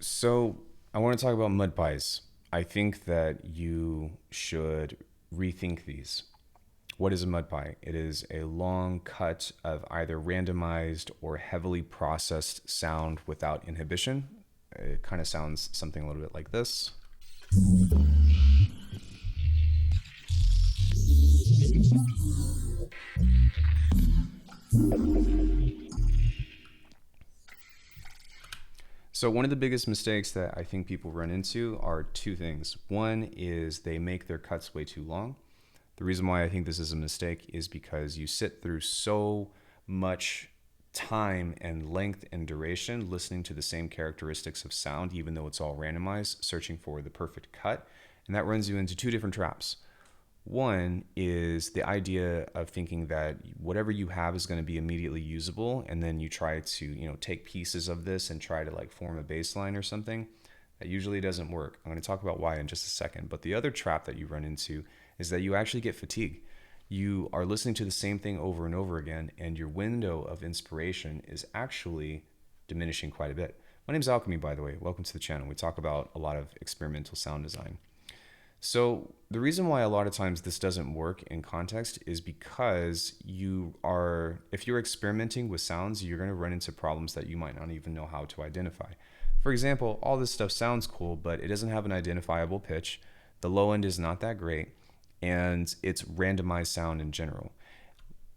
So I want to talk about mud pies. I think that you should rethink these. What is a mud pie? It is a long cut of either randomized or heavily processed sound without inhibition. It kind of sounds something a little bit like this. So one of the biggest mistakes that I think people run into are two things. One is they make their cuts way too long. The reason why I think this is a mistake is because you sit through so much time and length and duration listening to the same characteristics of sound, even though it's all randomized, searching for the perfect cut. And that runs you into two different traps. One is the idea of thinking that whatever you have is going to be immediately usable, and then you try to, take pieces of this and try to like form a bass line or something. That usually doesn't work. I'm going to talk about why in just a second. But the other trap that you run into is that you actually get fatigue. You are listening to the same thing over and over again, and your window of inspiration is actually diminishing quite a bit. My name is Alckemy, by the way. Welcome to the channel. We talk about a lot of experimental sound design. So the reason why a lot of times this doesn't work in context is because if you're experimenting with sounds, you're going to run into problems that you might not even know how to identify. For example, all this stuff sounds cool, but it doesn't have an identifiable pitch. The low end is not that great, and it's randomized sound in general.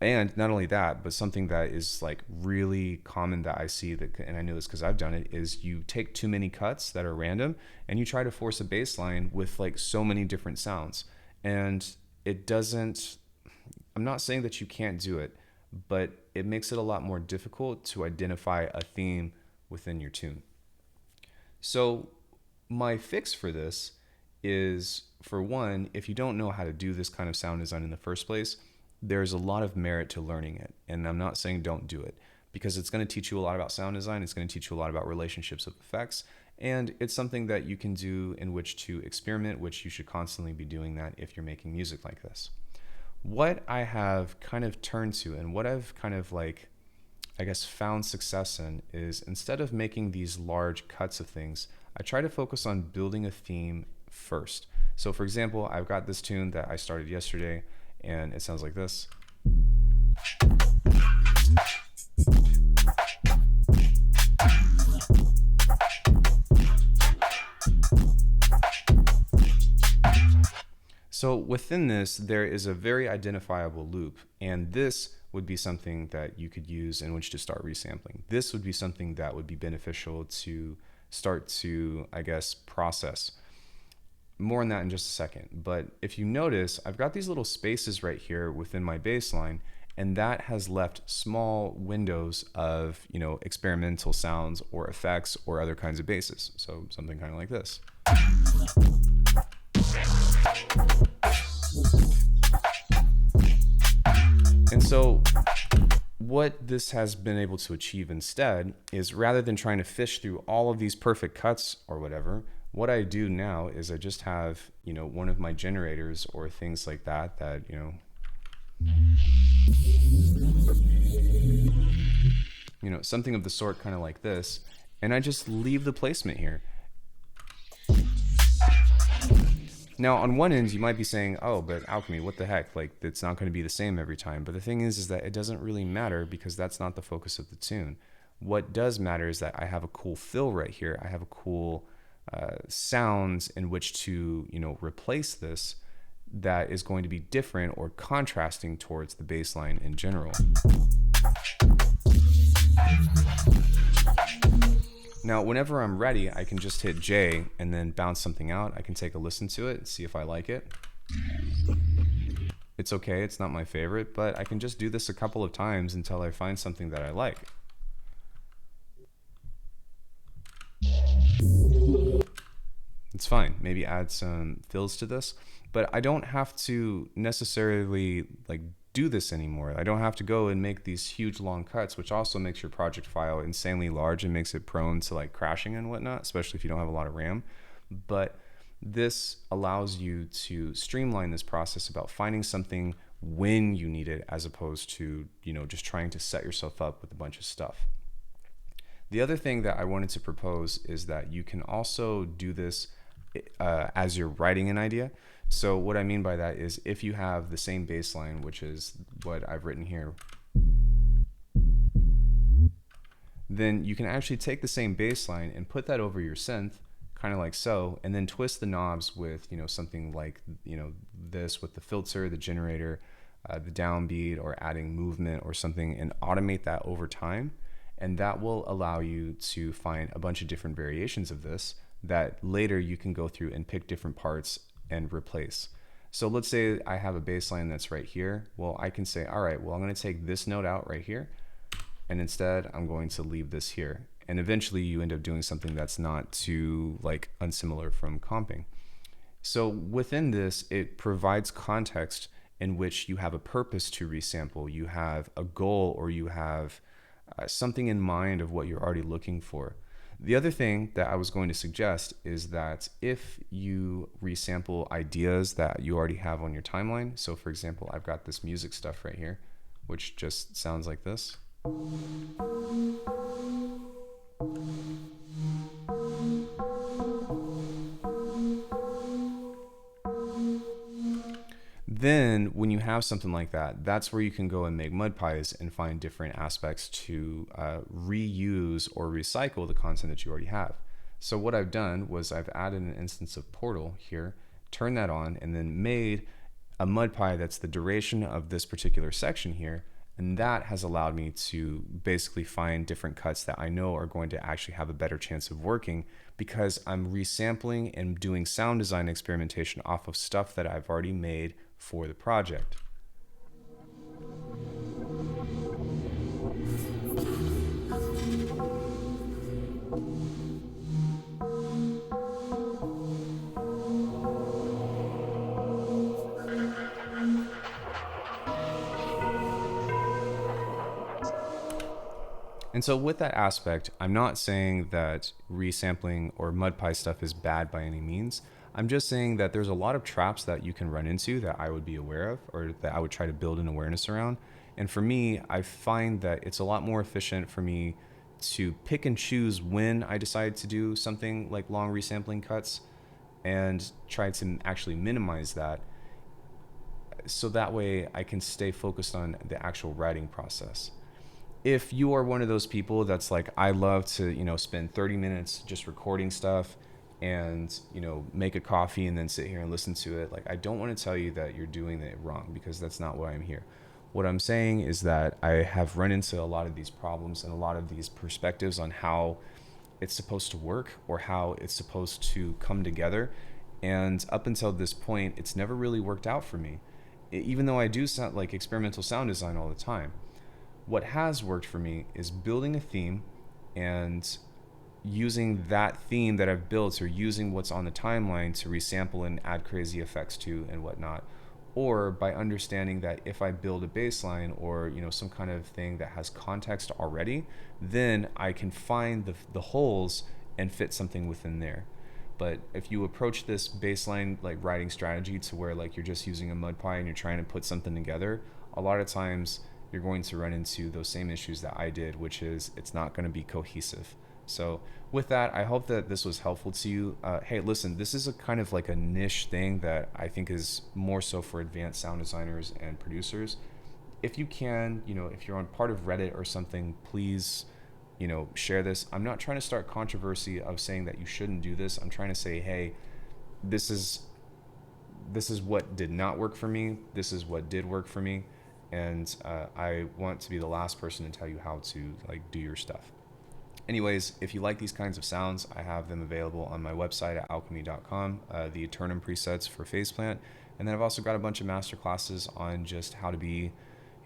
And not only that, but something that is like really common that I see that, and I know this because I've done it, is you take too many cuts that are random and you try to force a bass line with like so many different sounds. And it doesn't, I'm not saying that you can't do it, but it makes it a lot more difficult to identify a theme within your tune. So my fix for this is, for one, if you don't know how to do this kind of sound design in the first place, there's a lot of merit to learning it. And I'm not saying don't do it, because it's going to teach you a lot about sound design. It's going to teach you a lot about relationships of effects. And it's something that you can do in which to experiment, which you should constantly be doing that if you're making music like this. What I have kind of turned to, and what I've kind of like, I guess, found success in, is instead of making these large cuts of things, I try to focus on building a theme first. So for example, I've got this tune that I started yesterday, and it sounds like this. So within this, there is a very identifiable loop, and this would be something that you could use in which to start resampling. This would be something that would be beneficial to start to, I guess, process. More on that in just a second. But if you notice, I've got these little spaces right here within my bass line, and that has left small windows of, experimental sounds or effects or other kinds of basses. So something kind of like this. And so what this has been able to achieve instead is, rather than trying to fish through all of these perfect cuts or whatever, what I do now is I just have, one of my generators or things like that, something of the sort, kind of like this, and I just leave the placement here. Now, on one end, you might be saying, oh, but Alckemy, what the heck? Like, it's not going to be the same every time. But the thing is that it doesn't really matter, because that's not the focus of the tune. What does matter is that I have a cool fill right here. I have a cool sounds in which to, replace this, that is going to be different or contrasting towards the bass line in general. Now, whenever I'm ready, I can just hit J and then bounce something out. I can take a listen to it and see if I like it. It's okay, it's not my favorite, but I can just do this a couple of times until I find something that I like. It's fine. Maybe add some fills to this, but I don't have to necessarily do this anymore. I don't have to go and make these huge long cuts, which also makes your project file insanely large and makes it prone to crashing and whatnot, especially if you don't have a lot of RAM. But this allows you to streamline this process about finding something when you need it, as opposed to, just trying to set yourself up with a bunch of stuff. The other thing that I wanted to propose is that you can also do this as you're writing an idea. So what I mean by that is if you have the same bass line, which is what I've written here, then you can actually take the same bass line and put that over your synth, kind of like so, and then twist the knobs with, something like, this with the filter, the generator, the downbeat, or adding movement or something, and automate that over time. And that will allow you to find a bunch of different variations of this that later you can go through and pick different parts and replace. So let's say I have a bass line that's right here. Well, I can say, all right, well, I'm going to take this note out right here, and instead I'm going to leave this here. And eventually you end up doing something that's not too unsimilar from comping. So within this, it provides context in which you have a purpose to resample, you have a goal, or you have something in mind of what you're already looking for. The other thing that I was going to suggest is that if you resample ideas that you already have on your timeline, so for example, I've got this music stuff right here, which just sounds like this. Then when you have something like that, that's where you can go and make mud pies and find different aspects to reuse or recycle the content that you already have. So what I've done was I've added an instance of Portal here, turned that on, and then made a mud pie that's the duration of this particular section here. And that has allowed me to basically find different cuts that I know are going to actually have a better chance of working, because I'm resampling and doing sound design experimentation off of stuff that I've already made for the project. And so with that aspect, I'm not saying that resampling or mud pie stuff is bad by any means. I'm just saying that there's a lot of traps that you can run into that I would be aware of, or that I would try to build an awareness around. And for me, I find that it's a lot more efficient for me to pick and choose when I decide to do something like long resampling cuts, and try to actually minimize that, so that way I can stay focused on the actual writing process. If you are one of those people that's like, I love to, spend 30 minutes just recording stuff and, make a coffee and then sit here and listen to it, I don't want to tell you that you're doing it wrong, because that's not why I'm here. What I'm saying is that I have run into a lot of these problems and a lot of these perspectives on how it's supposed to work or how it's supposed to come together. And up until this point, it's never really worked out for me, even though I do sound like experimental sound design all the time. What has worked for me is building a theme and using that theme that I've built, or using what's on the timeline to resample and add crazy effects to and whatnot. Or by understanding that if I build a bass line or some kind of thing that has context already, then I can find the holes and fit something within there. But if you approach this baseline writing strategy to where you're just using a mud pie and you're trying to put something together, a lot of times you're going to run into those same issues that I did, which is it's not going to be cohesive. So with that, I hope that this was helpful to you. Hey, listen, this is a kind of a niche thing that I think is more so for advanced sound designers and producers. If you can, if you're on part of Reddit or something, please, share this. I'm not trying to start controversy of saying that you shouldn't do this. I'm trying to say, hey, this is what did not work for me. This is what did work for me. And I want to be the last person to tell you how to do your stuff. Anyways, if you like these kinds of sounds, I have them available on my website at alchemy.com, the ARCANUM presets for Faceplant. And then I've also got a bunch of masterclasses on just how to be,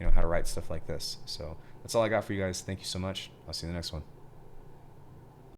how to write stuff like this. So that's all I got for you guys. Thank you so much. I'll see you in the next one.